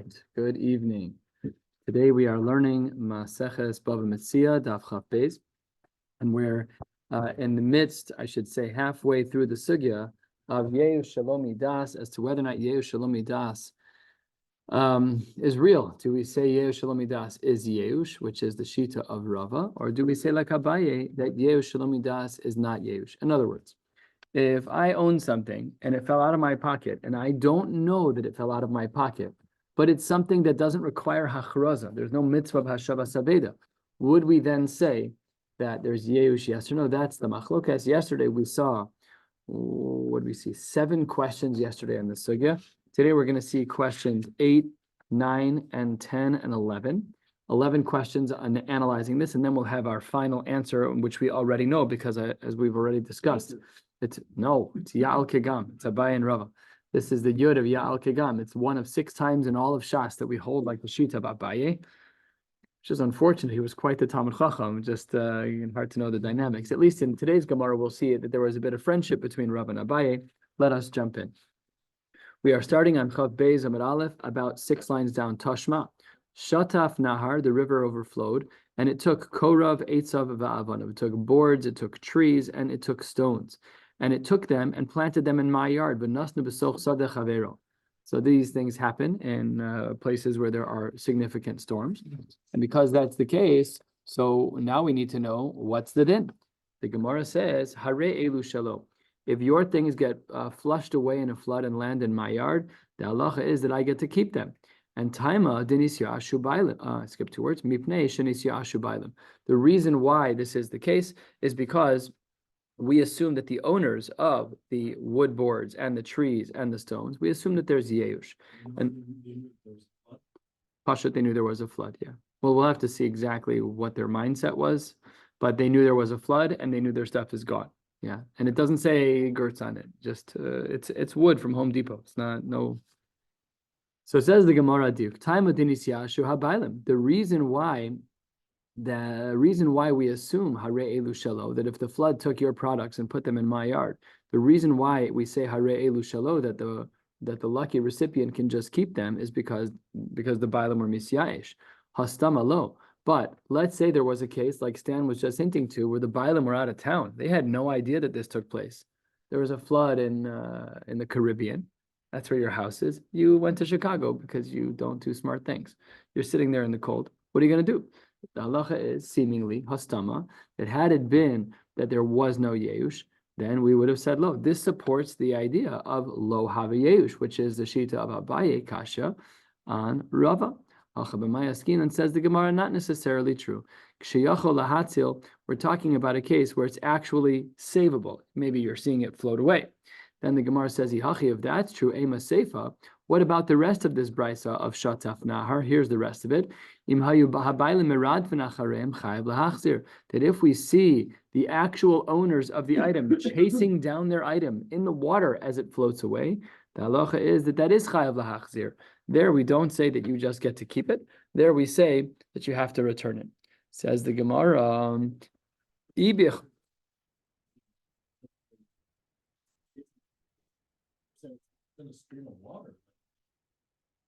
right, good evening. Today we are learning Maseches Bava Metzia, Daf Beis, and we're in the midst, I should say, halfway through the sugya of Yeush Shalomi Das as to whether or not Yeush Shalomi Das is real. Do we say Yeush Shalomi Das is Yeush, which is the Shita of Rava, or do we say like Abaye that Yeush Shalomi Das is not Yeush? In other words, if I own something and it fell out of my pocket and I don't know that it fell out of my pocket, but it's something that doesn't require hachraza, there's no mitzvah of hashava sabeda, would we then say that there's yeush, yes or no? That's the machlokas. Yesterday we saw, what did we see? 7 questions yesterday on the sugya. Today we're going to see questions 8, 9, and 10, and 11. 11 questions on analyzing this, and then we'll have our final answer, which we already know because as we've already discussed. It's Ya'al Kegam. It's Abaye and Rava. This is the Yud of Ya'al Kegam. It's one of 6 times in all of Shas that we hold like the Shita of Abaye, which is unfortunate. He was quite the Talmud Chacham, just hard to know the dynamics. At least in today's Gemara, we'll see that there was a bit of friendship between Rava and Abaye. Let us jump in. We are starting on Chav Beis Amud Aleph, about 6 lines down, Tashma. Shataf Nahar, the river overflowed, and it took Korav, Eitzav, Va'avav. It took boards, it took trees, and it took stones. And it took them and planted them in my yard. So these things happen in places where there are significant storms. And because that's the case, so now we need to know what's the din. The Gemara says, Hare elu shalo. If your things get flushed away in a flood and land in my yard, the halacha is that I get to keep them. And taima dinis ya'ashu bailim. Skip 2 words. Mipnei shenis ya'ashu bailim. The reason why this is the case is because we assume that the owners of the wood boards and the trees and the stones, we assume that there's yeush. And Pashut, they knew there was a flood, yeah. Well, we'll have to see exactly what their mindset was, but they knew there was a flood and they knew their stuff is gone. Yeah, and it doesn't say Gertz on it, just it's wood from Home Depot. It's not, no. So it says the Gemara Diuk, time adinis yashu habaylim. The reason why we assume Hare elu shalo, that if the flood took your products and put them in my yard, the reason why we say Hare elu shalo, that the lucky recipient can just keep them, is because the bailam were misya'ish. Hastama lo. But let's say there was a case like Stan was just hinting to, where the bailam were out of town. They had no idea that this took place. There was a flood in the Caribbean. That's where your house is. You went to Chicago because you don't do smart things. You're sitting there in the cold. What are you going to do? The halacha is seemingly hastama, that had it been that there was no yeush, then we would have said lo. This supports the idea of lo hava yeush, which is the shita of Abaye kasha on Rava. And says the Gemara, not necessarily true. We're talking about a case where it's actually savable. Maybe you're seeing it float away. Then the Gemara says, if that's true, ema seifa. What about the rest of this brisa of Shataf Nahar? Here's the rest of it. That if we see the actual owners of the item chasing down their item in the water as it floats away, the halacha is that is chayav lahachzir. There we don't say that you just get to keep it. There we say that you have to return it. Says the Gemara,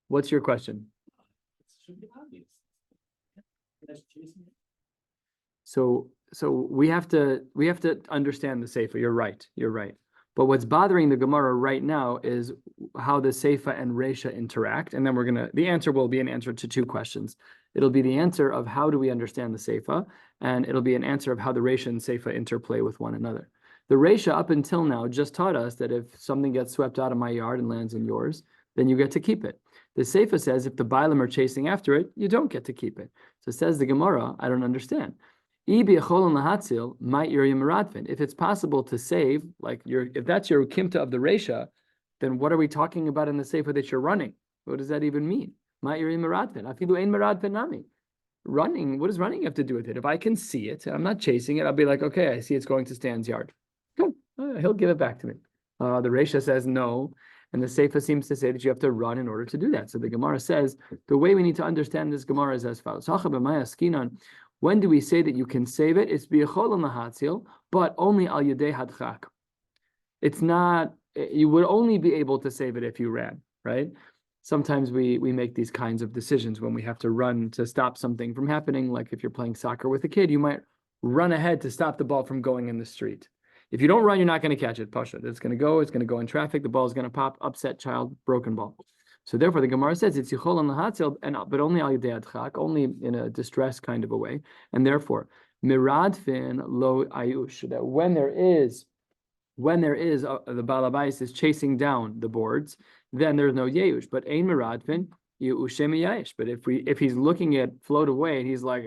what's your question? So we have to understand the Seifa. You're right. But what's bothering the Gemara right now is how the Seifa and Reisha interact. And then the answer will be an answer to 2 questions. It'll be the answer of how do we understand the Seifa, and it'll be an answer of how the Reisha and Seifa interplay with one another. The Reisha up until now just taught us that if something gets swept out of my yard and lands in yours, then you get to keep it. The Seifa says if the Bailam are chasing after it, you don't get to keep it. So says the Gemara, I don't understand. If it's possible to save, if that's your kimta of the Reisha, then what are we talking about in the Seifa that you're running? What does that even mean? Running, what does running have to do with it? If I can see it, and I'm not chasing it, I'll be like, okay, I see it's going to Stan's yard. Good. He'll give it back to me. The Reisha says no, and the Seifa seems to say that you have to run in order to do that. So the Gemara says, the way we need to understand this Gemara is as follows. When do we say that you can save it? It's b'yachol lahatzil, but only al yedei hadchak. It's not, you would only be able to save it if you ran, right? sometimes we make these kinds of decisions when we have to run to stop something from happening. Like if you're playing soccer with a kid, you might run ahead to stop the ball from going in the street. If you don't run, you're not going to catch it. Pasha. It's going to go in traffic. The ball is going to pop, upset child, broken ball. So therefore, the Gemara says it's yichol on lahatzil, but only al yedei adchak, only in a distress kind of a way. And therefore, miradfin lo ayush, that when there is the balabais is chasing down the boards, then there's no yeush. But ein miradfin yeushem yayish. But if he's looking at float away and he's like,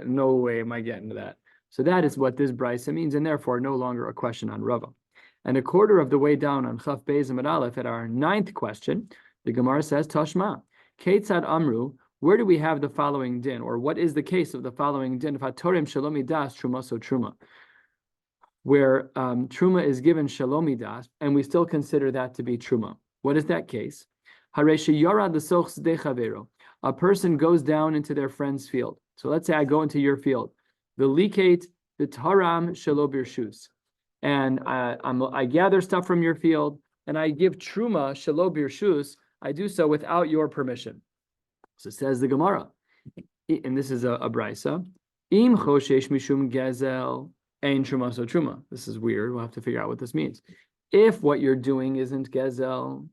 no way am I getting to that. So that is what this brisa means, and therefore no longer a question on Rava. And a quarter of the way down on Chaf Beis and Aleph at our 9th question, the Gemara says, Tashma, Ketzad Amru, where do we have the following din, or what is the case of the following din? Fatorim Shalomi Das Trumaso Truma, where Truma is given Shalomi Das, and we still consider that to be Truma. What is that case? Hareshi Yorad L'Soch Sdei Chavero. A person goes down into their friend's field. So let's say I go into your field. The Likate, the Taram Shalo Birshus. And I gather stuff from your field, and I give Truma Shalo Birshus. I do so without your permission. So says the Gemara, and this is a brisa. Im choshesh mishum gezel ein truma so truma. This is weird. We'll have to figure out what this means. If what you're doing isn't gezel,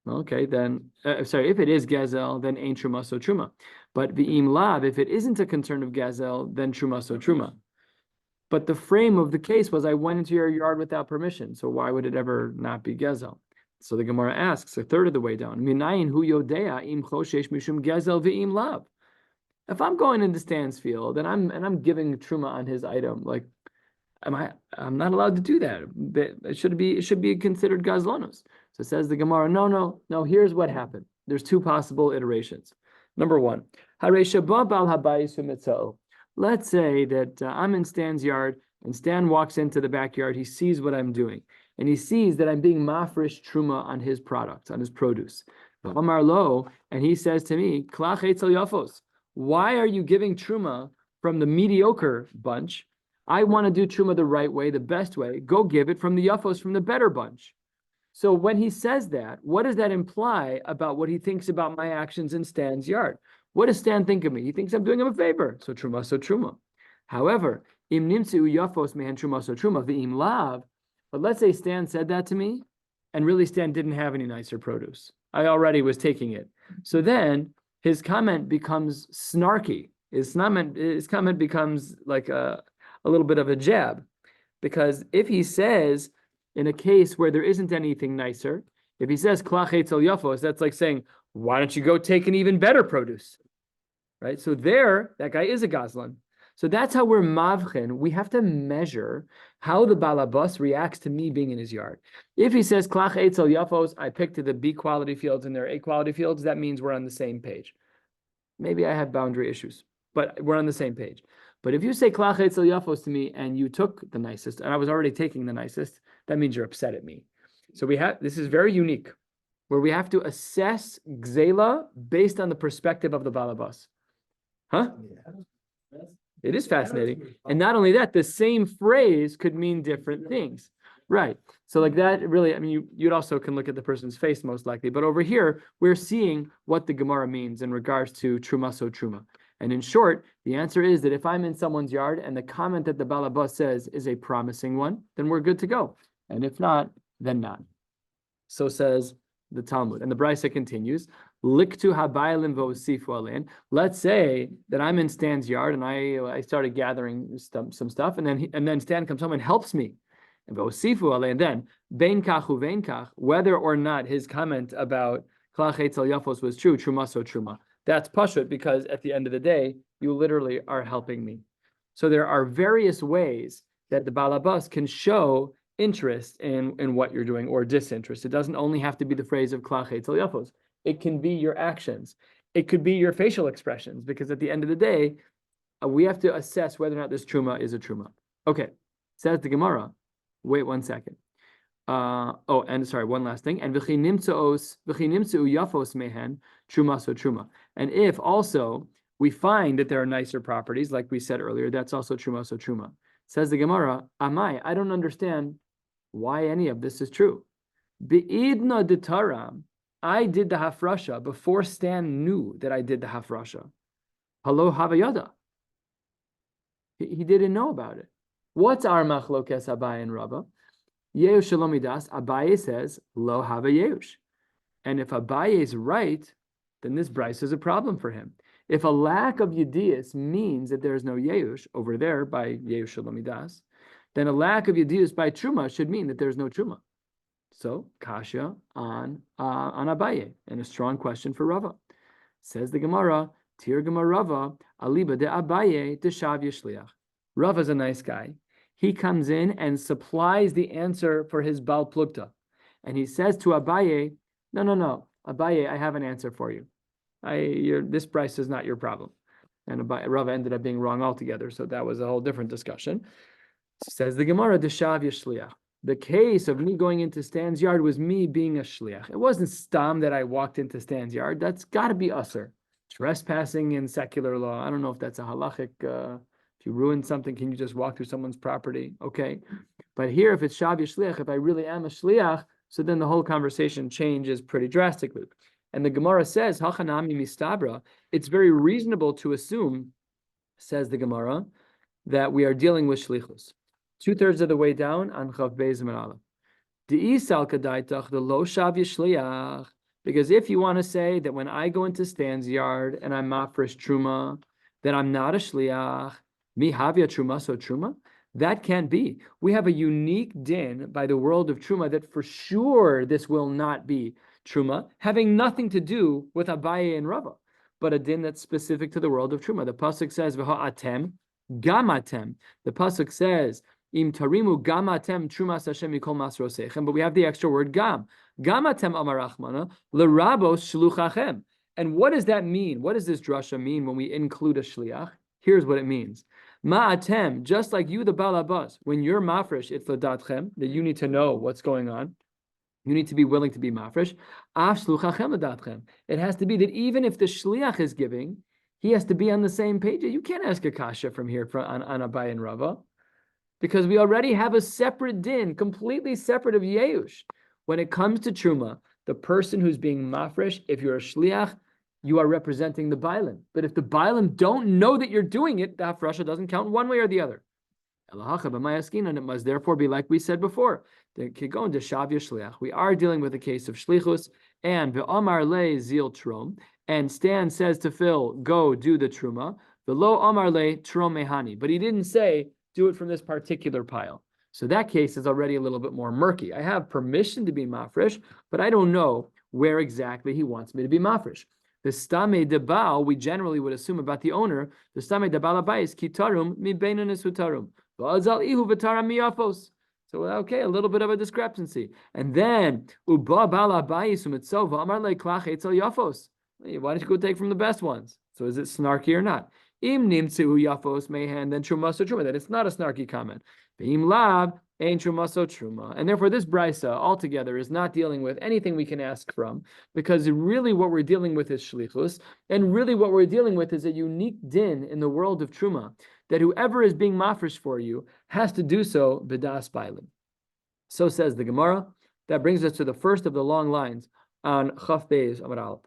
okay, then if it is gezel, then ein truma so truma. But v'im lav, if it isn't a concern of gezel, then truma so truma. But the frame of the case was I went into your yard without permission. So why would it ever not be gezel? So the Gemara asks, a third of the way down, Minayin hu yodea im choshesh mishum gezel v'im lav. If I'm going into Stan's field and I'm giving truma on his item, like, I'm not allowed to do that. It should be considered gazlonos. So says the Gemara, no. Here's what happened. There's two possible iterations. Number one, let's say that I'm in Stan's yard and Stan walks into the backyard. He sees what I'm doing. And he sees that I'm being mafresh truma on his product, on his produce. Amar lo, and he says to me, Klach etzel yafos, why are you giving truma from the mediocre bunch? I want to do truma the right way, the best way. Go give it from the yafos, from the better bunch. So when he says that, what does that imply about what he thinks about my actions in Stan's yard? What does Stan think of me? He thinks I'm doing him a favor. So truma. However, im nimtzu yafos mehen truma so truma v'im lav. But let's say Stan said that to me, and really Stan didn't have any nicer produce. I already was taking it. So then his comment becomes snarky. His comment becomes like a little bit of a jab. Because if he says, in a case where there isn't anything nicer, if he says, Klach etzel yafos, that's like saying, why don't you go take an even better produce? Right? So there, that guy is a gazlan. So that's how we're mavchen. We have to measure how the balabas reacts to me being in his yard. If he says, Klach etzel yafos, I picked the B quality fields and there are A quality fields, that means we're on the same page. Maybe I have boundary issues, but we're on the same page. But if you say Klach etzel yafos to me and you took the nicest, and I was already taking the nicest, that means you're upset at me. So this is very unique, where we have to assess gzela based on the perspective of the balabas. Huh? Yeah. It is fascinating. And not only that, the same phrase could mean different things. Right. So like that really, I mean, you'd also can look at the person's face most likely. But over here, we're seeing what the Gemara means in regards to truma so truma. And in short, the answer is that if I'm in someone's yard and the comment that the balabas says is a promising one, then we're good to go. And if not, then not. So says the Talmud. And the Brisa continues, Liktu habaylim v'osifu alein. Let's say that I'm in Stan's yard and I started gathering some stuff, and then Stan comes home and helps me. And v'osifu alein, then bein kach uvein kach, whether or not his comment about klach etzel yafos was true, truma so truma. That's pashut, because at the end of the day, you literally are helping me. So there are various ways that the balabas can show interest in what you're doing or disinterest. It doesn't only have to be the phrase of klach etzel yafos. It can be your actions. It could be your facial expressions, because at the end of the day, we have to assess whether or not this truma is a truma. Okay, says the Gemara. Wait 1 second. And sorry, one last thing. And v'chi nimtzu yafos mehen truma so truma. And if also we find that there are nicer properties, like we said earlier, that's also truma so truma. Says the Gemara, Amai, I don't understand why any of this is true. Be'idna de taram, I did the hafrasha before Stan knew that I did the hafrasha. Hello, havayada. He didn't know about it. What's our machlokes Abaye and Rava? Yeush shalomidas. Abaye says lo hava yeush, and if Abaye is right, then this brisa is a problem for him. If a lack of yedias means that there is no yeush over there by yeush shalomidas, then a lack of yedias by truma should mean that there is no truma. So kasha on Abaye, and a strong question for Rava. Says the Gemara, Tir Gemara Rava, Aliba de Abaye de Shav Yishliach. Rava's a nice guy. He comes in and supplies the answer for his Bal Plukta. And he says to Abaye, no, Abaye, I have an answer for you. This price is not your problem. And Rava ended up being wrong altogether, so that was a whole different discussion. Says the Gemara, de Shav Yishliach. The case of me going into Stan's yard was me being a shliach. It wasn't stam that I walked into Stan's yard. That's got to be usher. Trespassing in secular law. I don't know if that's a halachic. If you ruin something, can you just walk through someone's property? Okay. But here, if it's shav shliach, if I really am a shliach, so then the whole conversation changes pretty drastically. And the Gemara says, hachanami mistabra, it's very reasonable to assume, says the Gemara, that we are dealing with shlichus. 2/3 of the way down on Chav Beis Amar Aleph. De'isal kadaitach the lo shav yishliach. Because if you want to say that when I go into Stan's yard and I'm mafresh truma, then I'm not a shliach. Mi havya truma so truma. That can't be. We have a unique din by the world of truma that for sure this will not be truma, having nothing to do with Abaye and Rava, but a din that's specific to the world of truma. The pasuk says v'ha'atem gamatem. The pasuk says im tarimu gamatem trumas Hashem mikol masrosechem, but we have the extra word gam. Gamatem amarachmana lerabos shluchachem. And what does that mean? What does this drasha mean when we include a shliach? Here's what it means. Ma'atem, just like you, the balabas, when you're mafresh, it's ladatchem, that you need to know what's going on. You need to be willing to be mafresh. Af shluchachem ladatchem. It has to be that even if the shliach is giving, he has to be on the same page. You can't ask a kasha from here on Abaye and Rava, because we already have a separate din, completely separate of Yeush. When it comes to Truma, the person who's being mafresh, if you're a shliach, you are representing the Bailim. But if the Bailim don't know that you're doing it, the hafrasha doesn't count one way or the other. And it must therefore be like we said before. We are dealing with a case of shlichus, and ve'amar le zil trom, and Stan says to Phil, go do the truma, ve'lo amar le trom mehani, but he didn't say, do it from this particular pile. So that case is already a little bit more murky. I have permission to be mafresh, but I don't know where exactly he wants me to be mafresh. The stame de baal, we generally would assume about the owner, the stame de baal abayis kitarum mi beinan esutarum. V'azal ihu v'taram miyafos. So, okay, a little bit of a discrepancy. And then, uba baal abayis umitzov v'amar le klach etzel yafos. Why don't you go take from the best ones? So is it snarky or not? Im nimtzu yafos mehan, then truma so truma. That it's not a snarky comment. Im lab ain truma so truma. And therefore, this brisa altogether is not dealing with anything we can ask from, because really what we're dealing with is shlichus, and really what we're dealing with is a unique din in the world of truma, that whoever is being mafresh for you has to do so b'das bailim. So says the Gemara. That brings us to the first of the long lines on Chaf Beis Amar Aleph.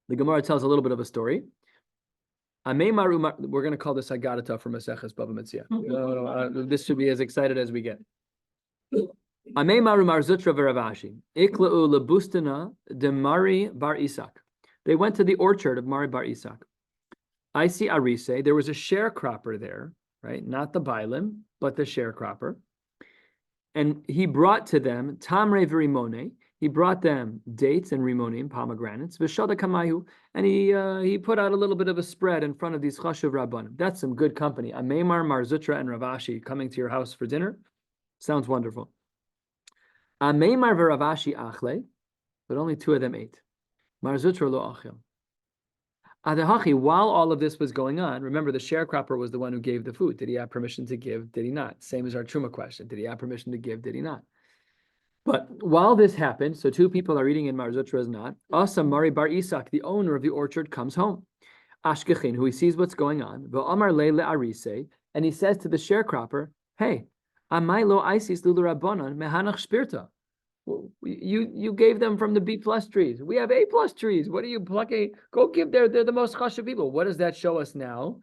The Gemara tells a little bit of a story. We're going to call this Hagadata from Maseches Bava Metzia. No, this should be as excited as we get. They went to the orchard of Mari bar Isak. I see Arise. There was a sharecropper there, right? Not the Bailim, but the sharecropper. And he brought to them Tamre v'rimone. He brought them dates and rimonim, pomegranates, v'shada kamayu, and he put out a little bit of a spread in front of these chashuv rabbanim. That's some good company. Ameimar, Mar Zutra, and Ravashi coming to your house for dinner. Sounds wonderful. Ameimar v'Ravashi achle, but only two of them ate. Mar Zutra lo achel. Adahachi, while all of this was going on, remember the sharecropper was the one who gave the food. Did he have permission to give? Did he not? Same as our truma question. Did he have permission to give? Did he not? But while this happened, so two people are eating and Mar Zutra is not. Asa Mari bar Isak, the owner of the orchard, comes home. Ashkechin, who he sees what's going on, v'amar le le'arise, and he says to the sharecropper, hey, Amailo isis lulu rabbanon mehanach spirta. You gave them from the B plus trees. We have A plus trees. What are you plucking? Go give they're the most chashuv people. What does that show us now?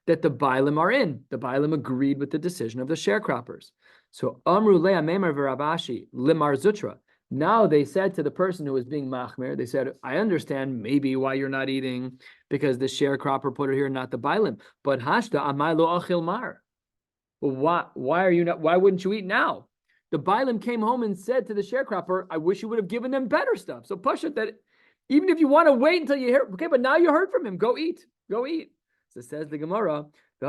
That the Bailim are in. The Bailim agreed with the decision of the sharecroppers. So Amru Lea Memar V'Rabashi Limar Zutra. Now they said to the person who was being machmir, they said, I understand maybe why you're not eating because the sharecropper put it here, not the Bailim. But Hashta Amai Lo Achil Mar. Well, why are you not? Why wouldn't you eat now? The Bailim came home and said to the sharecropper, I wish you would have given them better stuff. So Pashat that even if you want to wait until you hear, okay, but now you heard from him, go eat. So says the Gemara,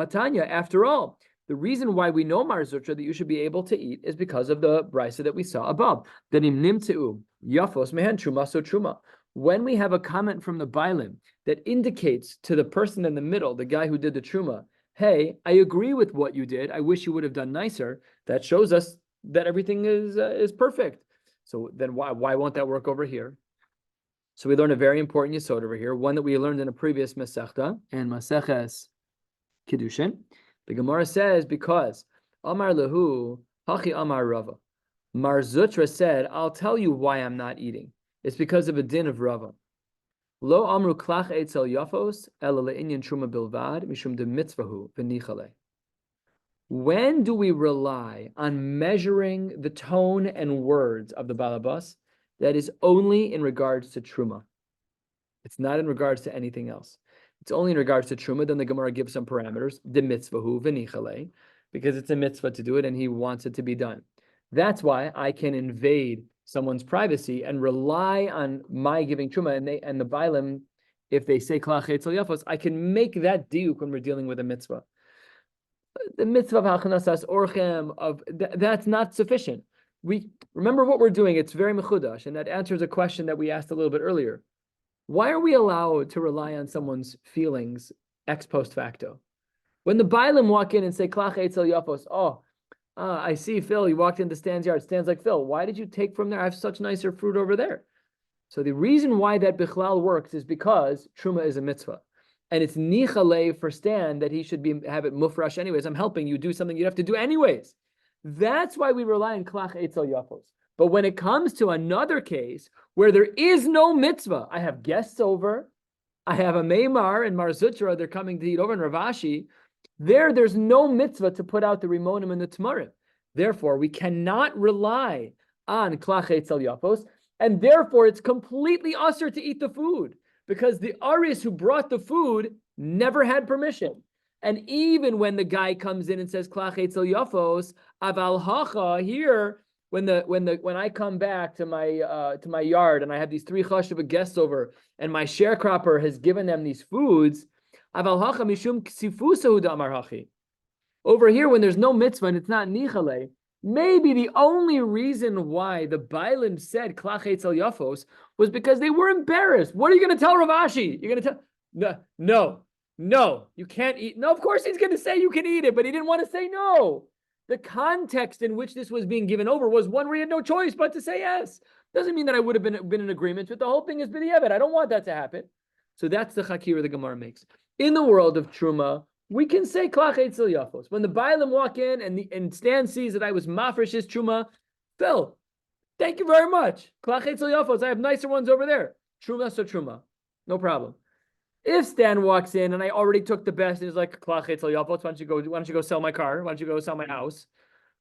Tanya, after all, the reason why we know Mar Zutra that you should be able to eat is because of the brisa that we saw above. Yafos mehen truma so truma. When we have a comment from the Bailim that indicates to the person in the middle, the guy who did the truma, hey, I agree with what you did. I wish you would have done nicer. That shows us that everything is perfect. So then why won't that work over here? So we learned a very important yesod over here, one that we learned in a previous Masechta and Maseches Kiddushin. The Gemara says because Amar Lahu Hachi Amar Rava. Mar Zutra said, I'll tell you why I'm not eating. It's because of a din of Rava. Lo amru klach etzel yafos ela le'inyan truma bilvad mishum de mitzvahu v'nichale. When do we rely on measuring the tone and words of the balabas? That is only in regards to truma. It's not in regards to anything else. It's only in regards to truma. Then the Gemara gives some parameters, de mitzvahu v'nichale, because it's a mitzvah to do it and he wants it to be done. That's why I can invade someone's privacy and rely on my giving truma and the Bailim, if they say klach etzel yafos, I can make that diuk when we're dealing with a mitzvah. The mitzvah of hachanasas orchem that's not sufficient. We remember what we're doing. It's very mechudash, and that answers a question that we asked a little bit earlier. Why are we allowed to rely on someone's feelings ex post facto? When the Bailim walk in and say klach etzel yafos, I see Phil, you walked into Stan's yard. Stan's like, Phil, why did you take from there? I have such nicer fruit over there. So the reason why that bichlal works is because truma is a mitzvah. And it's nichale for Stan that he should have it mufrash anyways. I'm helping you do something you'd have to do anyways. That's why we rely on klach etzel yafos. But when it comes to another case where there is no mitzvah, I have guests over, I have a Meimar and Mar Zutra, they're coming to eat over in Ravashi, there's no mitzvah to put out the rimonim and the tamarim. Therefore, we cannot rely on klach etzel yafos, and therefore it's completely usher to eat the food because the aris who brought the food never had permission. And even when the guy comes in and says klach etzel yafos, aval hacha here, when I come back to my yard and I have these 3 chashuv guests over, and my sharecropper has given them these foods. Over here, when there's no mitzvah and it's not nichale, maybe the only reason why the Bailim said klach etzel yafos was because they were embarrassed. What are you going to tell Ravashi? You're going to tell no, you can't eat. No, of course he's going to say you can eat it, but he didn't want to say no. The context in which this was being given over was one where he had no choice but to say yes. Doesn't mean that I would have been in agreement with the whole thing is b'diavad. I don't want that to happen. So that's the chakira the Gemara makes. In the world of truma, we can say klach etzel yafos. When the Bailim walk in and Stan sees that I was mafresh his truma, Phil, thank you very much. Klach etzel yafos. I have nicer ones over there. Truma so truma, no problem. If Stan walks in and I already took the best and is like klach etzel yafos, why don't you go sell my car? Why don't you go sell my house?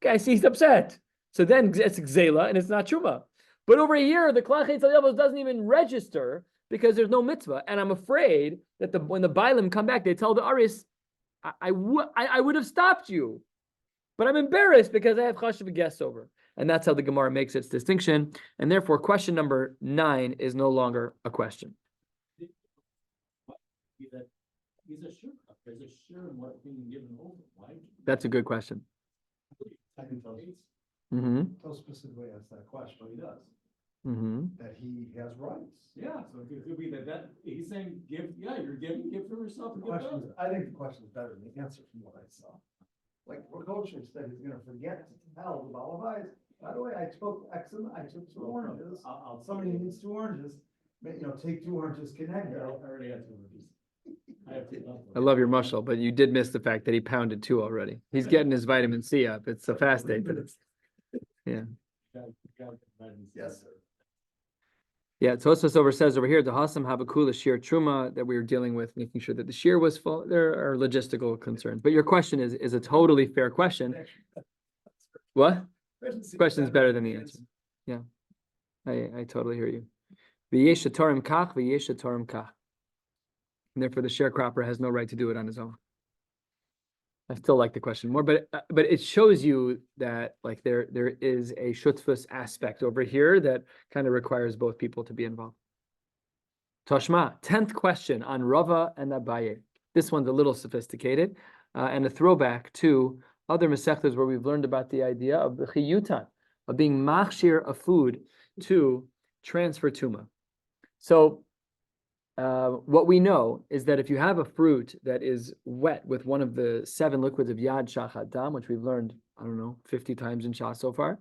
Okay, I see he's upset. So then it's gzela and it's not truma. But over here, the klach etzel yafos doesn't even register because there's no mitzvah. And I'm afraid that when the Bailim come back, they tell the aris, I would have stopped you, but I'm embarrassed because I have chashuv guests over. And that's how the Gemara makes its distinction. And therefore, question number 9 is no longer a question. That's a good question. So specifically asked that question. He does. That he has rights. Yeah, so it could be that he's saying give for yourself. I think the question is better than the answer from what I saw. Like Rokocher said, he's gonna forget to tell the Balavais, by the way, I took 2 oranges. Somebody needs 2 oranges, take 2 oranges, connect. I already had 2 oranges. I love your mushal, but you did miss the fact that he pounded 2 already. He's getting his vitamin C up. It's a fast day, but it's, yeah. Yes, sir. Yeah, Tosfos says over here, the Hasam Habakula shiur truma that we were dealing with, making sure that the shiur was full. There are logistical concerns, but your question is a totally fair question. What? Question's better than the answer. Yeah, I totally hear you. V'yesh torim kach, v'yesh torim kach. And therefore, the sharecropper has no right to do it on his own. I still like the question more, but it shows you that like there is a shutfus aspect over here that kind of requires both people to be involved. Toshma, 10th question on Rava and Abaye. This one's a little sophisticated and a throwback to other Masechtas where we've learned about the idea of the chiyutan, of being machshir a food to transfer tuma. So what we know is that if you have a fruit that is wet with one of the 7 liquids of Yad Shachad Dam, which we've learned, I don't know, 50 times in Shah so far.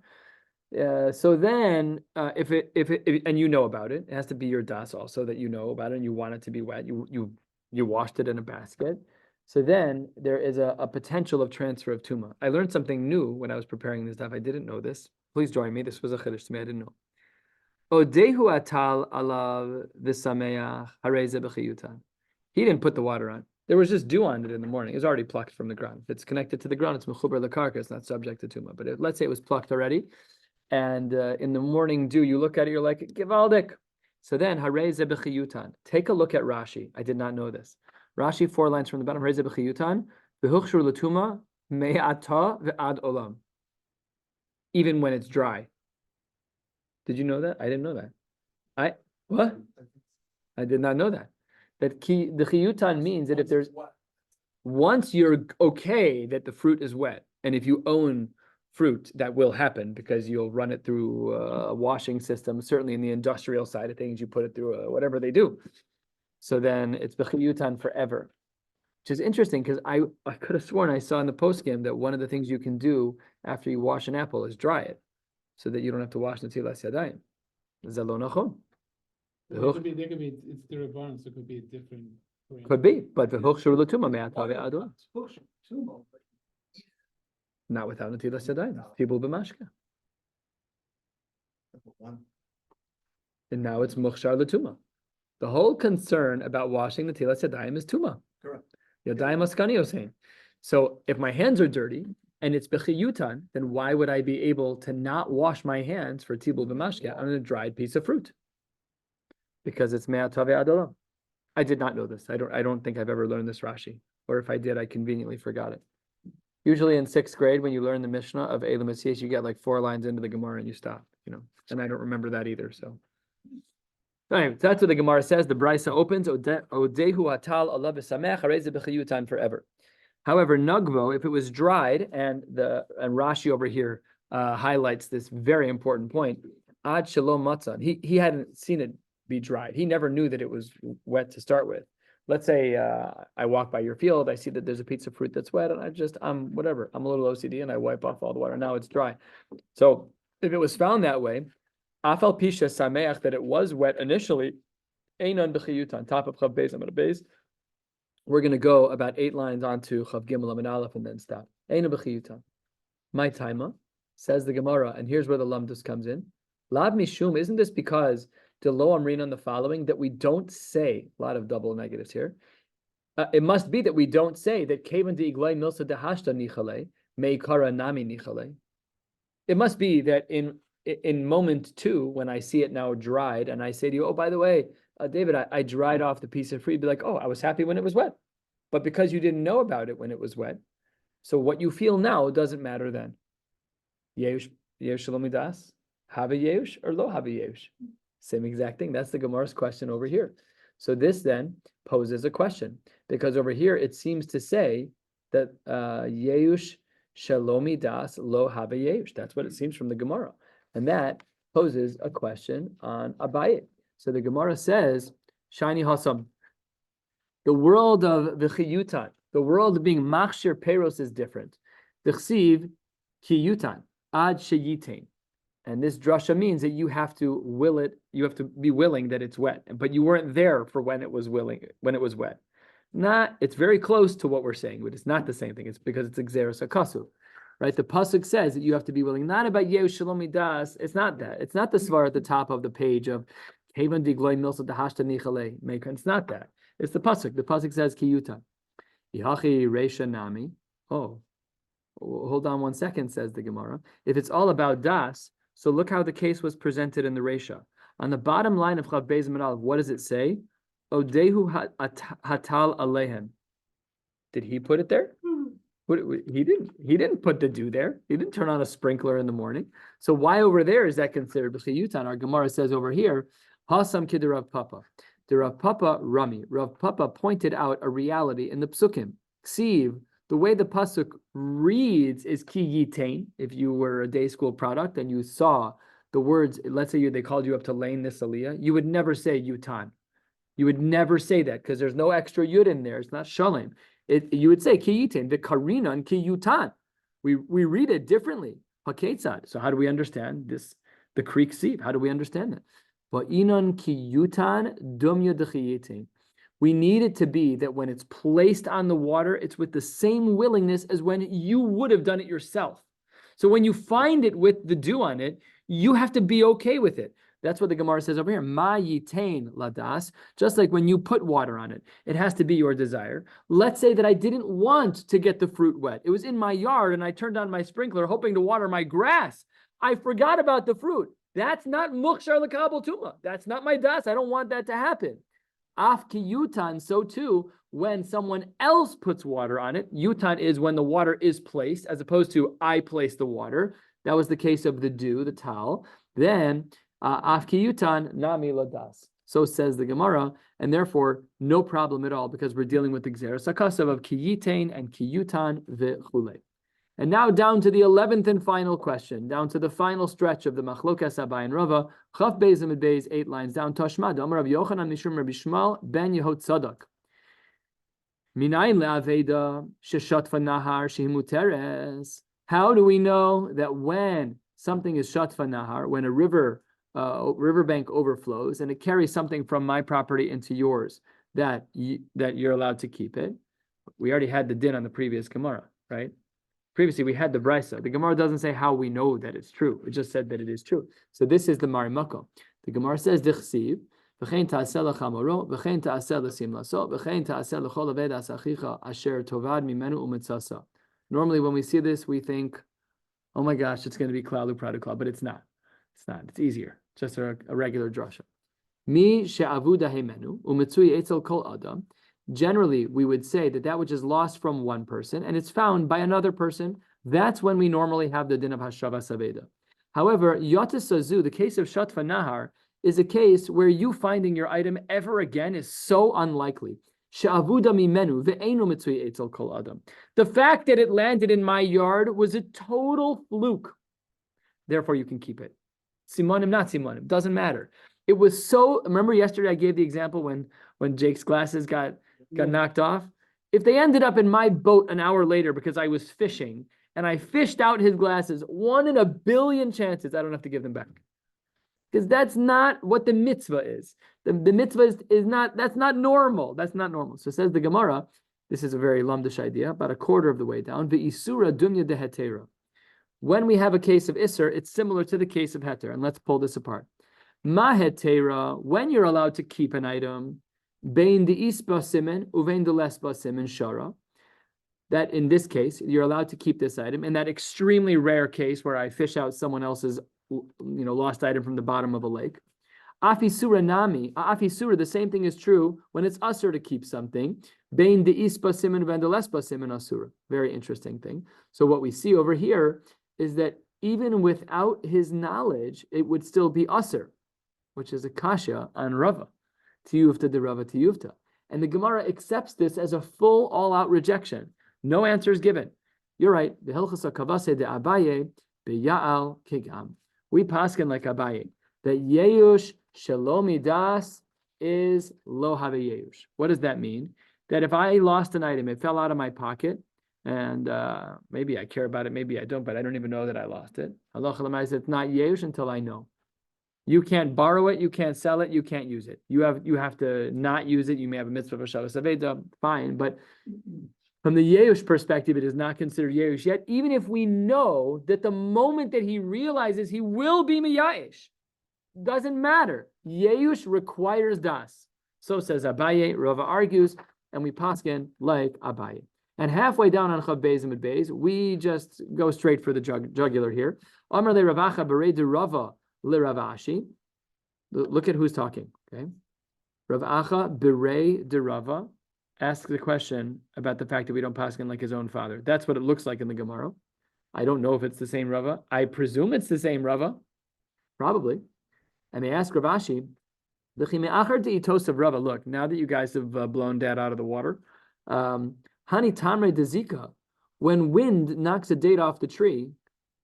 So then if and you know about it, it has to be your das also that you know about it and you want it to be wet. You washed it in a basket. So then there is a potential of transfer of tuma. I learned something new when I was preparing this stuff. I didn't know this. Please join me. This was a chiddush to me. I didn't know. Odehu atal alav v'sameach hareze b'chiyutan. He didn't put the water on. There was just dew on it in the morning. It was already plucked from the ground. If it's connected to the ground, it's mechuber lekarka. It's not subject to tuma. But let's say it was plucked already, and in the morning dew, you look at it, you're like givaldik. So then hareze b'chiyutan. Take a look at Rashi. I did not know this. Rashi 4 lines from the bottom. Hareze b'chiyutan v'huchshur l'tuma me'ata v'ad olam. Even when it's dry. Did you know that? I didn't know that. What? I did not know that. That the chiyutan means that if there's once you're okay that the fruit is wet, and if you own fruit, that will happen because you'll run it through a washing system. Certainly in the industrial side of things, you put it through whatever they do. So then it's b'chiyutan forever, which is interesting because I could have sworn I saw in the postgame that one of the things you can do after you wash an apple is dry it, so that you don't have to wash netilas yadayim. Zelo nachon. They could be, it's the Rabban, so it could be a different. Could be, but the v'huchshur l'tuma me'atav ve'adol. Not without netilas yadayim. Tibul b'mashka. And now it's muchshar l'tuma. The whole concern about washing netilas yadayim is tuma. Correct. Yadayim askani osein. So if my hands are dirty and it's b'chiyutan, then why would I be able to not wash my hands for tibul b'mashka on a dried piece of fruit? Because it's me'atav ve'adolam. I did not know this. I don't think I've ever learned this Rashi, or if I did, I conveniently forgot it. Usually in 6th grade, when you learn the Mishnah of Elam Maseches, you get like 4 lines into the Gemara and you stop, and I don't remember that either. So anyway, that's what the Gemara says. The Brisa opens, Odehu atal Allah b'samech hareze b'chiyutan forever. However, Nugvo, if it was dried, and Rashi over here highlights this very important point, Ad Shalom Matzan, he hadn't seen it be dried. He never knew that it was wet to start with. Let's say I walk by your field, I see that there's a piece of fruit that's wet, and I'm whatever. I'm a little OCD, and I wipe off all the water. Now it's dry. So if it was found that way, Afal Pisha Sameach, that it was wet initially, Einon b'chiyutan, top of Chav Beis, I'm at a base. We're going to go about 8 lines onto Chav Gimel Amud Aleph and then stop. Einon b'chiyutan. My taima, says the Gemara, and here's where the lumdus comes in. Lav mishum, isn't this because the lo amrin on the following, that we don't say, a lot of double negatives here. It must be that we don't say that kevan de iglay milsa dehashta nichale, meikara nami nichale. It must be that in moment 2, when I see it now dried, and I say to you, oh, by the way, David, I dried off the piece of fruit, you'd be like, oh, I was happy when it was wet. But because you didn't know about it when it was wet, so what you feel now doesn't matter then. Yeush shalomidas, have a yeush or lo have a yeush? Same exact thing. That's the Gemara's question over here. So this then poses a question, because over here it seems to say that yeush shalomi das lo have a yeush. That's what it seems from the Gemara. And that poses a question on Abaye. So the Gemara says, Shiny Hasam, the world of the chiyutan, the world of being machshir peros is different. The chsiv chiyutan ad sheyitain. And this drasha means that you have to will it, you have to be willing that it's wet, but you weren't there for when it was wet. it's very close to what we're saying, but it's not the same thing. It's because it's Xeris Akasu. Right? The pasuk says that you have to be willing, not about Yehu Shalom Midas. It's not that. It's not the svar at the top of the page of Haven Digloy Milsa Dahashta Nichale. It's not that. It's the pasuk. The pasuk says Kiyuta. Yihachi Reisha Nami. Oh, hold on 1 second, says the Gemara. If it's all about Das, so look how the case was presented in the Reisha. On the bottom line of Chav Beis Aleph, what does it say? Odehu Hatal Alehem. Did he put it there? He didn't put the dew there. He didn't turn on a sprinkler in the morning. So why over there is that considered b'chiyutan? Our Gemara says over here, Hasam kid Rav Papa. The Rav Papa Rami. Rav Papa pointed out a reality in the psukim. Ksiv, the way the pasuk reads is ki yitain. If you were a day school product and you saw the words, let's say they called you up to lane this aliyah, you would never say yutan. You would never say that because there's no extra yud in there. It's not shalem. You would say ki yitain, the karina and ki yutan. We read it differently. Haketzad. So how do we understand this? The Creek Sieve. How do we understand that? Va'inon ki yutan dumya dechiyitain. We need it to be that when it's placed on the water, it's with the same willingness as when you would have done it yourself. So when you find it with the dew on it, you have to be okay with it. That's what the Gemara says over here. Ma yitain ladas. Just like when you put water on it, it has to be your desire. Let's say that I didn't want to get the fruit wet. It was in my yard and I turned on my sprinkler hoping to water my grass. I forgot about the fruit. That's not mukshar l'kabel tuma. That's not my das. I don't want that to happen. Af ki yutan, so too, when someone else puts water on it, yutan is when the water is placed, as opposed to I place the water. That was the case of the dew, the towel. Then, af ki yutan nami ladas. So says the Gemara, and therefore, no problem at all, because we're dealing with the Xeris Akasav of ki yitain and ki yutan v'chule. And now down to the 11th and final question, down to the final stretch of the Machlokas Abai and Rava, Chaf Beis Amid Beis, 8 lines down, Tashmad, Amar Rav Yochanan Mishum Rabbi Shmuel ben Yehot Tzadok. Minayin le'aveda sheshatfa nahar shehimuteres. How do we know that when something is shatfa nahar, when a riverbank overflows and it carries something from my property into yours, that you're allowed to keep it? We already had the din on the previous Gemara, right? Previously, we had the brisa. The Gemara doesn't say how we know that it's true. It just said that it is true. So this is the Marimako. The Gemara says, Dichsiv, v'chein ta'aseh l'chamoro, v'chein ta'aseh l'simlaso, v'chein ta'aseh l'chol aved asachicha asher tovad mimenu u'mitzasa. Normally, when we see this, we think, oh my gosh, it's going to be klalu pradukla, but it's not. It's not. It's easier. Just a regular drasha. Mi she'avu dahemenu u'mitzui etzel kol adam. Generally, we would say that which is lost from one person and it's found by another person, that's when we normally have the din of Hashava Saveda. However, Yotis Sazu, the case of Shatfa Nahar, is a case where you finding your item ever again is so unlikely. The fact that it landed in my yard was a total fluke. Therefore, you can keep it. Simonim, not Simonim, doesn't matter. It was so, remember yesterday I gave the example when Jake's glasses got knocked off. If they ended up in my boat an hour later because I was fishing and I fished out his glasses, 1 in a billion chances I don't have to give them back. Because that's not what the mitzvah is. The mitzvah is not, that's not normal. That's not normal. So says the Gemara, this is a very lumdish idea, about a quarter of the way down. Ve'isura dunya de hetera. When we have a case of Isser, it's similar to the case of Heter. And let's pull this apart. Ma hetera, when you're allowed to keep an item, Bein the isba simen, uvein the lesba simen shara. That in this case, you're allowed to keep this item. In that extremely rare case where I fish out someone else's, lost item from the bottom of a lake. Afisura nami, afisura, the same thing is true when it's usur to keep something. Bein the isba simen, uvein the lesba simen asura. Very interesting thing. So what we see over here is that even without his knowledge, it would still be usur, which is a kasha on Rava. Tiyufta de Rava tiyufta. And the Gemara accepts this as a full all-out rejection. No answer is given. You're right. The Hilchasa Kavase de Abaye beya'al kigam. We paskin like Abaye that Yeush Shalomi Das is lo have Yeush. What does that mean? That if I lost an item, it fell out of my pocket, and maybe I care about it, maybe I don't, but I don't even know that I lost it. Allah Chalamai says it's not Yeush until I know. You can't borrow it, you can't sell it, you can't use it. You have to not use it. You may have a mitzvah of Shabbos Aveda, fine, but from the Yeush perspective, it is not considered Yeush yet, even if we know that the moment that he realizes he will be Miyayish, doesn't matter. Yeush requires das. So says Abaye. Rava argues, and we paskin like Abaye. And halfway down on Chav Beis and Mid Beis, we just go straight for the jugular here. Amar le Ravacha berei de Rava le Ravashi. Look at who's talking. Okay, Ravacha berei de Rava asks the question about the fact that we don't paskin like his own father. That's what it looks like in the Gemara. I don't know if it's the same Rava. I presume it's the same Rava, probably. And they ask Ravashi, of Rava. Look, now that you guys have blown Dad out of the water, Hani Tamre de Zika, when wind knocks a date off the tree,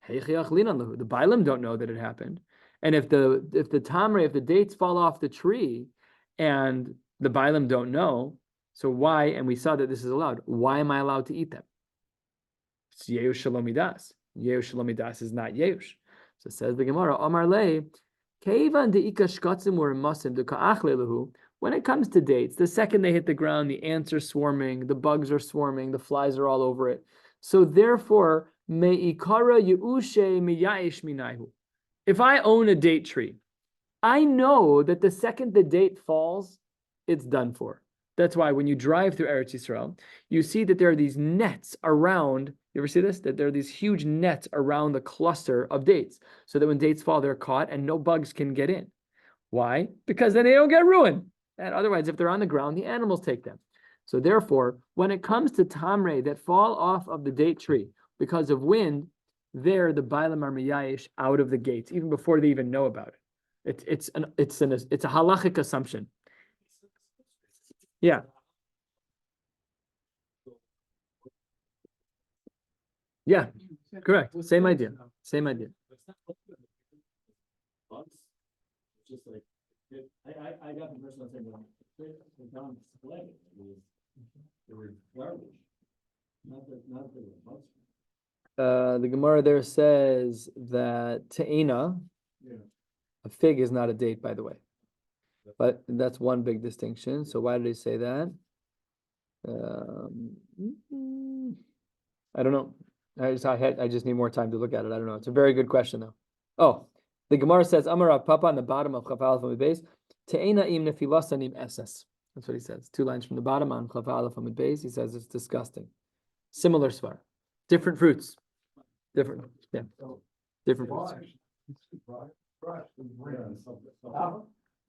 the Bailim don't know that it happened. And if the Tamre, if the dates fall off the tree and the Bailim don't know, so why, and we saw that this is allowed, why am I allowed to eat them? It's Yeush Shalomidas. Yeush Shalomidas is not Yeush. So says the Gemara, Omar Le, when it comes to dates, the second they hit the ground, the ants are swarming, the bugs are swarming, the flies are all over it. So therefore, if I own a date tree, I know that the second the date falls, it's done for. That's why when you drive through Eretz Yisrael, you see that there are these nets around. You ever see this? That there are these huge nets around the cluster of dates, so that when dates fall, they're caught and no bugs can get in. Why? Because then they don't get ruined. And otherwise, if they're on the ground, the animals take them. So therefore, when it comes to tamre that fall off of the date tree because of wind, there the bailam are miyayish out of the gates, even before they even know about it. It's a halachic assumption. Yeah. Yeah, correct. Same idea. Same idea. It's just like, I got the person saying, down display, it was garbage. Not the bugs. The Gemara there says that te'ina, a fig is not a date, by the way. But that's one big distinction. So why did he say that? I don't know. I just need more time to look at it. I don't know. It's a very good question, though. Oh, the Gemara says, Amar Papa on the bottom of Chaf Aleph Amid Beis, Te'ena im nefilasanim eses. That's what he says. 2 lines from the bottom on Chaf Aleph Amid Beis. He says it's disgusting. Similar svar. Different fruits. Different. Yeah. Different fruits.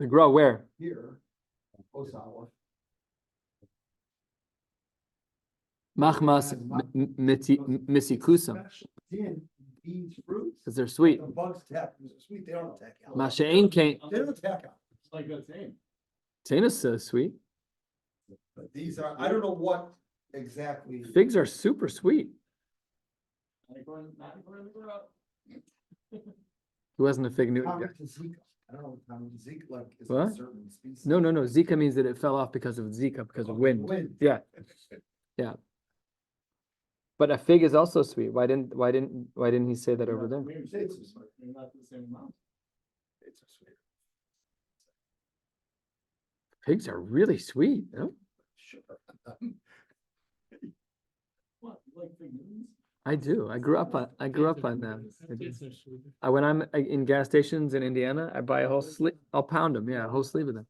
They grow where? Here, Osawa. Machmas misikusa. These fruits. Because they're sweet. The bugs attack, because they're sweet, they don't attack out. Masha'in can't. They don't attack out. It's like a same. Tana's sweet. But these are, I don't know what exactly. Figs are super sweet. Not according to the grow. He wasn't a fig Newton guy. Common to Zika. I don't know, common to Zika, like, is What? a certain species. No. Zika means that it fell off because of Zika, because of wind. Yeah. But a fig is also sweet. Why didn't he say that over there? Maybe it's not the same amount. It's a sweet. Figs are really sweet. No? Sure. What, you like fig Newtons? I do. I grew up on them. I do. It's so sweet. When I'm in gas stations in Indiana, I buy a whole sleeve. I'll pound them. Yeah, a whole sleeve of them.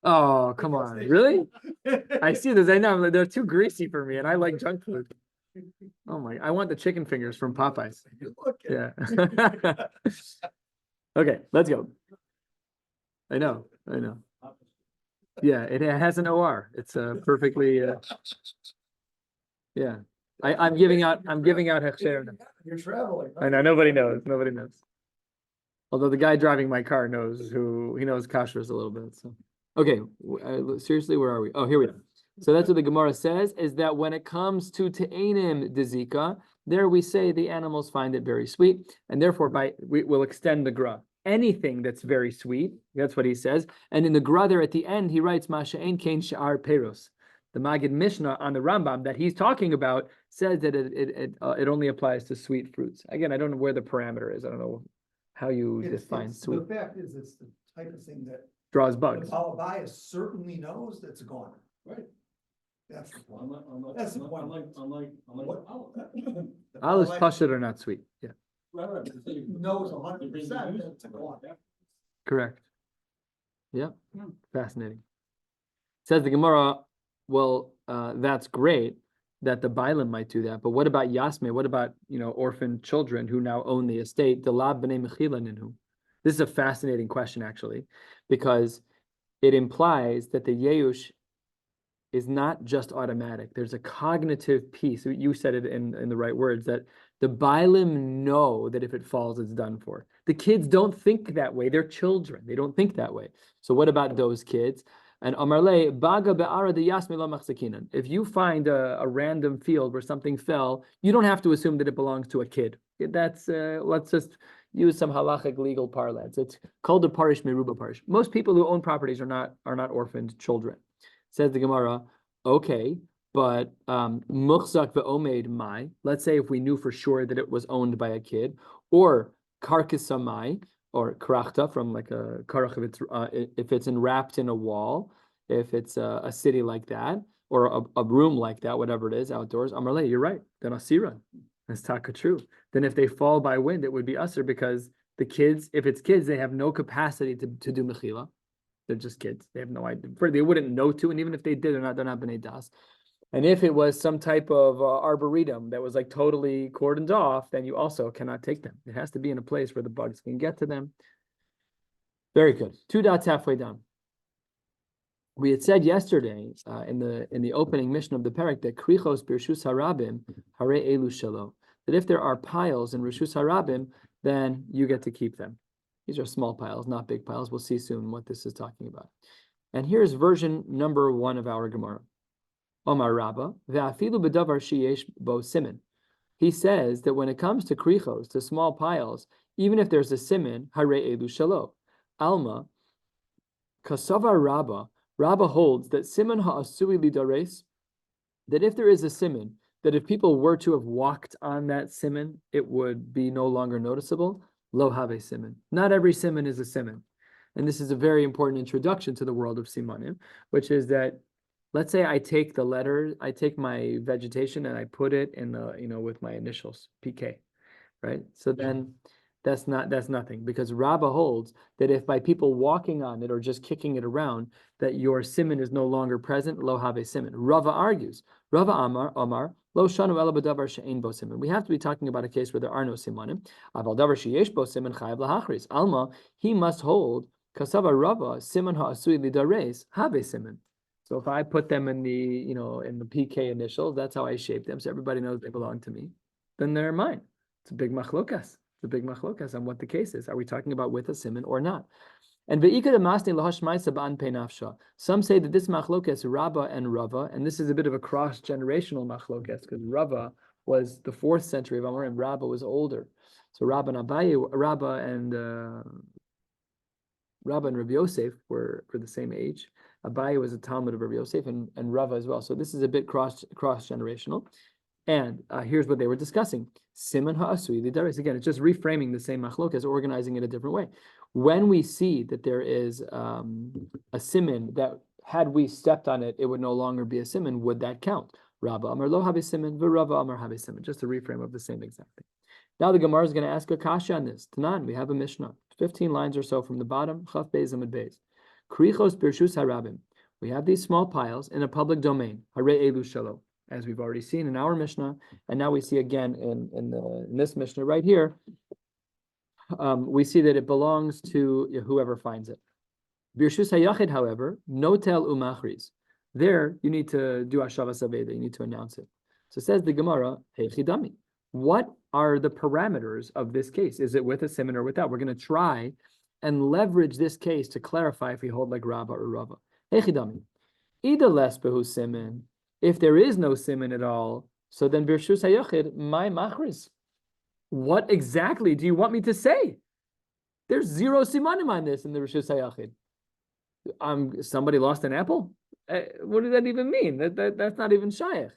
Oh, come on. Really? I see this. I know they're too greasy for me, and I like junk food. Oh my! I want the chicken fingers from Popeyes. Yeah. Okay, let's go. I know. Yeah, it has an OR. It's perfectly. Yeah, I'm giving out hechsher. You're traveling. I know nobody knows. Although the guy driving my car knows he knows kashrus a little bit. So okay, seriously, where are we? Oh, here we are. So that's what the Gemara says, is that when it comes to te'enim dezika, there we say the animals find it very sweet, and therefore we will extend the gra. Anything that's very sweet, that's what he says. And in the gra there at the end, he writes masha'en kain sha'ar peros. The Magid Mishnah on the Rambam that he's talking about says that it only applies to sweet fruits. Again, I don't know where the parameter is. I don't know how you It's- define it's- sweet. The fact is, it's the type of thing that Draws the bugs. Balabaya certainly knows that's a goner. Right. That's the point. Unlike, That's the point. What? The Olives Balabaya pashut are not sweet. Yeah, Right. knows 100% that it's a goner. correct. Yeah, fascinating. Says the Gemara, well, that's great that the Bailam might do that, but what about Yasme? What about, orphan children who now own the estate? Delab b'nei mechila ninhu. This is a fascinating question, actually, because it implies that the Yeush is not just automatic. There's a cognitive piece. You said it in the right words, that the Bailim know that if it falls, it's done for. The kids don't think that way. They're children. They don't think that way. So what about those kids? And Amarle, Baga be'ara de yasme la machzakinan. If you find a random field where something fell, you don't have to assume that it belongs to a kid. That's, let's just use some halachic legal parlance. It's called a parish meruba parish. Most people who own properties are not orphaned children. Says the Gemara, okay, but muchzak ve'omed mai. Let's say if we knew for sure that it was owned by a kid, or karkisamai, or krachta from like a karach if it's enwrapped in a wall, if it's a city like that, or a room like that, whatever it is, outdoors. Amarle, you're right. Then asira. That's taka true. Then if they fall by wind, it would be usher because the kids, if it's kids, they have no capacity to do mechila. They're just kids. They have no idea. They wouldn't know to, and even if they did, they're not b'nei das. And if it was some type of arboretum that was like totally cordoned off, then you also cannot take them. It has to be in a place where the bugs can get to them. Very good. 2 dots halfway down. We had said yesterday in the opening mission of the parak that krichos birshus harabim hare elu shelo. That if there are piles in rishus harabim, then you get to keep them. These are small piles, not big piles. We'll see soon what this is talking about. And here's version number 1 of our Gemara. Omar Rabba, ve'afilu b'davar sheyesh bo simin. He says that when it comes to krichos, to small piles, even if there's a simin, hare elu shalo. Alma, kasavar Rabba, Rabba holds that simin ha'asui lidares, that if there is a simin, that if people were to have walked on that simin, it would be no longer noticeable. Lo have siman. Not every siman is a siman. And this is a very important introduction to the world of simanim, which is that, let's say I take the letter, I take my vegetation and I put it in the, with my initials, PK, right? So then that's nothing, because Rabbah holds that if by people walking on it or just kicking it around, that your siman is no longer present, lo have siman. Rava argues, Rava Amar, lo shanu ela b'davar she'ein bo siman. We have to be talking about a case where there are no simanim. Aval davar sheyesh bo siman chayav lahachris. Alma, he must hold kasava Rava siman ha'asui lidares have siman. So if I put them in the, in the PK initials, that's how I shape them, so everybody knows they belong to me, then they're mine. It's a big machlokas. It's a big machlokas on what the case is. Are we talking about with a siman or not? And some say that this machlokas, Rabba and Rava, and this is a bit of a cross-generational machlokas, because Rava was the 4th century of Amorim, Rabba was older. So Rabba and Abaye, Rabba and Rabbi Yosef were the same age. Abaye was a Talmud of Rabbi Yosef and Rava as well. So this is a bit cross-generational. And here's what they were discussing. Siman ha'asui lidares. Again, it's just reframing the same machlokas, organizing it a different way. When we see that there is a siman that had we stepped on it, it would no longer be a siman, would that count? Rabba Amar lo have siman, v'Rava Amar have siman. Just a reframe of the same exact thing. Now the Gemara is going to ask a kasha on this. Tanan, we have a Mishnah, 15 lines or so from the bottom. Chaf beis amud beis. Krichos birshus harabim. We have these small piles in a public domain. Hare elu shalo, as we've already seen in our Mishnah, and now we see again in this Mishnah right here. We see that it belongs to whoever finds it. Birshus hayachid, however, notel umachriz. There, you need to do hashavas aveda. You need to announce it. So says the Gemara, hey chidami. What are the parameters of this case? Is it with a siman or without? We're going to try and leverage this case to clarify if we hold like Rabba or Rava. Hey chidami. Ida les behu siman. If there is no siman at all, so then birshus hayachid, my machriz. What exactly do you want me to say? There's 0 simanim on this in the Rishus Hayachid. Somebody lost an apple? What does that even mean? That's not even shayach.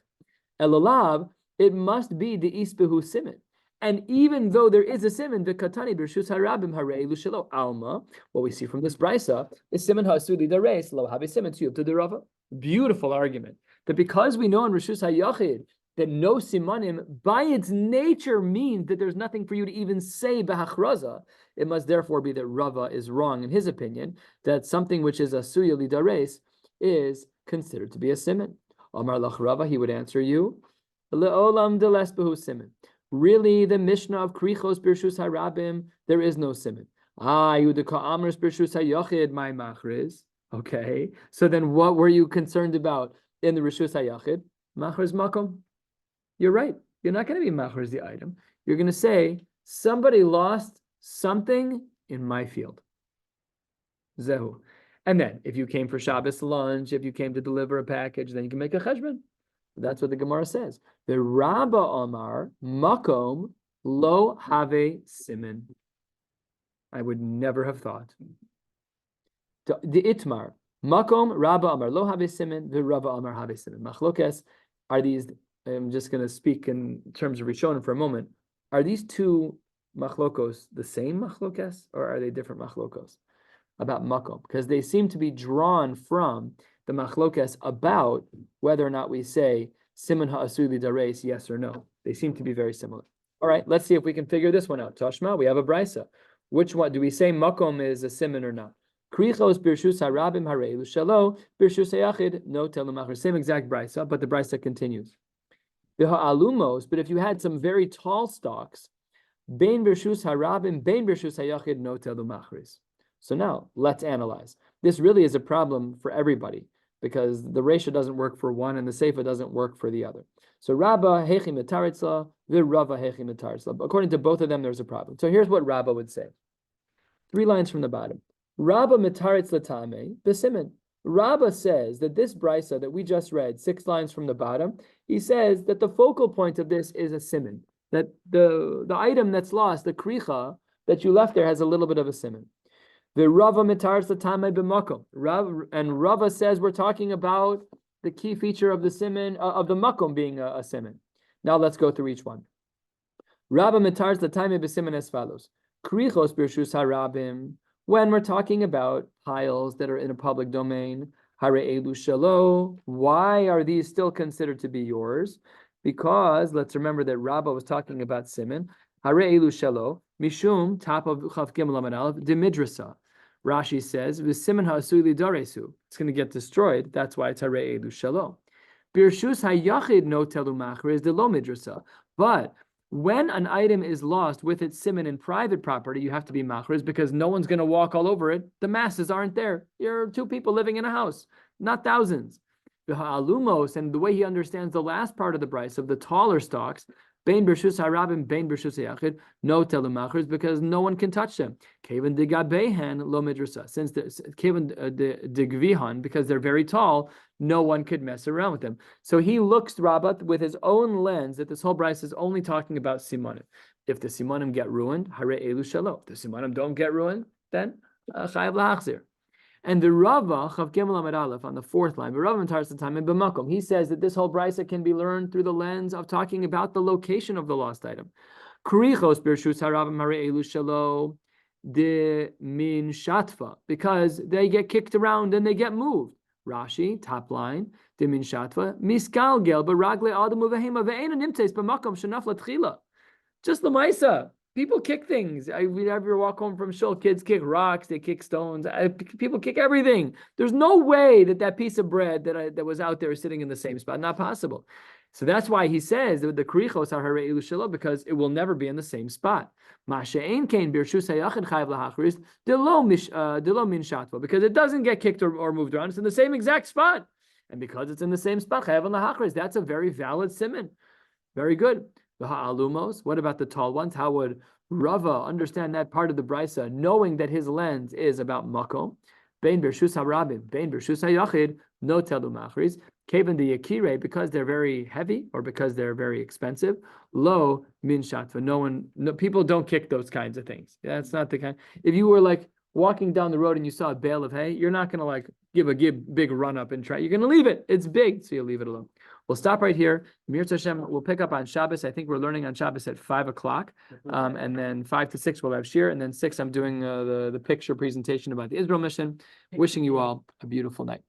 Elolav, it must be the isbehu siman. And even though there is a siman, the katani b'rshus harabim harei lushelo alma, what we see from this brisa is siman ha'asuli dareis lo have a siman to the Rava. Beautiful argument that because we know in reshus hayachid that no simanim by its nature means that there's nothing for you to even say b'hachraza, it must therefore be that Rava is wrong in his opinion that something which is asuya lidareis is considered to be a siman. Amar lach Rava, he would answer you, le'olam deles behu siman. Really, the Mishnah of Krichos Birshus Harabim, there is no siman. Yudika Amrus Birshus Hayachid, my machriz. Okay, so then what were you concerned about in the Rishus Hayachid? Machriz makom. You're right. You're not going to be machriz the item. You're going to say, somebody lost something in my field. Zehu. And then, if you came for Shabbos lunch, if you came to deliver a package, then you can make a cheshbon. That's what the Gemara says. The Rabba Omar makom lo have siman. I would never have thought. The Itmar makom Rabba Omar lo have siman. The Rabba Omar have siman. Machlokes are these. I'm just going to speak in terms of Rishonim for a moment. Are these two machlokos the same machlokes, or are they different machlokos about makom? Because they seem to be drawn from the machlokes about whether or not we say siman ha'asuli dareis, yes or no. They seem to be very similar. All right, let's see if we can figure this one out. Tashma, we have a brisa. Which one do we say makom is a siman or not? Krichos birshus harabim hareilu shalo birshus hayachid no telumachar. Same exact brisa, but the brisa continues. Alumos, but if you had some very tall stalks, bein birshus harabim bein birshus hayachid no telumachris. So now let's analyze. This really is a problem for everybody, because the Resha doesn't work for one and the Seifa doesn't work for the other. So Rabba hechi mitaritzla, the Rava hechi mitaritzla. According to both of them, there's a problem. So here's what Rabba would say. 3 lines from the bottom. Rabba mitaritzla tame b'simen. Rabba says that this brisa that we just read, 6 lines from the bottom, he says that the focal point of this is a siman. That the item that's lost, the kricha that you left there, has a little bit of a siman. The Rava mitars the tamei b'makom. And Rava says we're talking about the key feature of the siman of the makom being a siman. Now let's go through each one. Rava mitars the tamei b'siman as follows: Krichos birshus harabim. When we're talking about piles that are in a public domain, hare elu shalo. Why are these still considered to be yours? Because let's remember that Rava was talking about siman. Hare elu shalo mishum top of Chav Gimel Amud Aleph de midrasa. Rashi says, "V'siman ha'asuli daresu." It's going to get destroyed. That's why it's hare elu shalo. Birshus hayachid no telu machar is de lo midrasa. But when an item is lost with its siman in private property, you have to be machriz because no one's going to walk all over it. The masses aren't there. You're 2 people living in a house, not thousands. The ha'alumos, and the way he understands the last part of the brisa of the taller stalks, bein bershus harabim, bein bershus hayachid, no telumachriz, because no one can touch them. Kevan de gabehan lo midrasa. Since the kevan de gvihan, because they're very tall, no one could mess around with them. So he looks, Rabbah, with his own lens that this whole brisa is only talking about simanim. If the simanim get ruined, hare elu shalo. If the simanim don't get ruined, then chayav lahachzir. And the Rava, Chav Gimel Amud Aleph, on the 4th line, he says that this whole brisa can be learned through the lens of talking about the location of the lost item. Krichos birshus harabim hare elu shalo de min shatva, because they get kicked around and they get moved. Rashi, top line, de min shatva, miskal gel baragle adamu vehema ve'ena nimtes b'makom shenaf latchila. Just the Maisa. People kick things. We ever walk home from shul, kids kick rocks, they kick stones. People kick everything. There's no way that piece of bread that was out there sitting in the same spot. Not possible. So that's why he says that the krichos are hare elu shelo, because it will never be in the same spot. Because it doesn't get kicked or moved around. It's in the same exact spot. And because it's in the same spot, that's a very valid siman. Very good. The ha'alumos, what about the tall ones? How would Rava understand that part of the brisa, knowing that his lens is about makom? Bein bershus harabim, bein bershus hayachid, no telu machris. Kaven the yakire, because they're very heavy or because they're very expensive. Lo min shatva. People don't kick those kinds of things. That's not the kind. If you were like walking down the road and you saw a bale of hay, you're not going to like give a big run up and try. You're going to leave it. It's big, so you leave it alone. we'll stop right here. Mir Hashem, we'll pick up on Shabbos. I think we're learning on Shabbos at 5 o'clock. And then 5 to 6 we'll have shiur, and then 6 I'm doing the picture presentation about the Israel mission. Wishing you all a beautiful night.